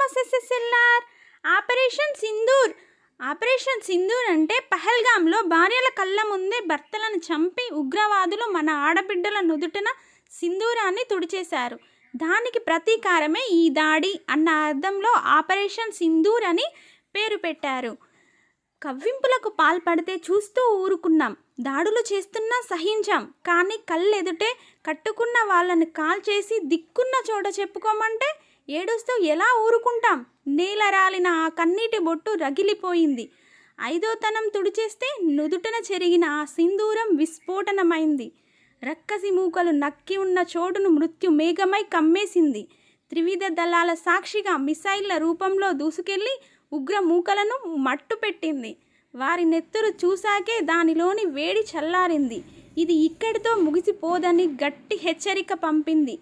Boss ఎస్ఎస్ఎల్ఆర్. Operation Sindoor అంటే పహల్గామ్లో భార్యల కళ్ళ ముందే భర్తలను చంపి ఉగ్రవాదులు మన ఆడబిడ్డల నుదుటన సింధూరాన్ని తుడిచేశారు. దానికి ప్రతీకారమే ఈ దాడి అన్న అర్థంలో ఆపరేషన్ సింధూర్ అని పేరు పెట్టారు. కవ్వింపులకు పాల్పడితే చూస్తూ ఊరుకున్నాం, దాడులు చేస్తున్నా సహించాం. కానీ కళ్ళెదుటే కట్టుకున్న వాళ్ళని కాల్చేసి దిక్కున్న చోట చెప్పుకోమంటే ఏడుస్తూ ఎలా ఊరుకుంటాం? నేల రాలిన ఆ కన్నీటి బొట్టు రగిలిపోయింది. ఐదోతనం తుడిచేస్తే నుదుటన చెరిగిన ఆ సింధూరం విస్ఫోటనమైంది. రక్కసి మూకలు నక్కి ఉన్న చోటును మృత్యు మేఘమై కమ్మేసింది. త్రివిధ దళాల సాక్షిగా మిసైళ్ల రూపంలో దూసుకెళ్లి ఉగ్ర మూకలను మట్టు పెట్టింది. వారి నెత్తురు చూశాకే దానిలోని వేడి చల్లారింది. ఇది ఇక్కడితో ముగిసిపోదని గట్టి హెచ్చరిక పంపింది.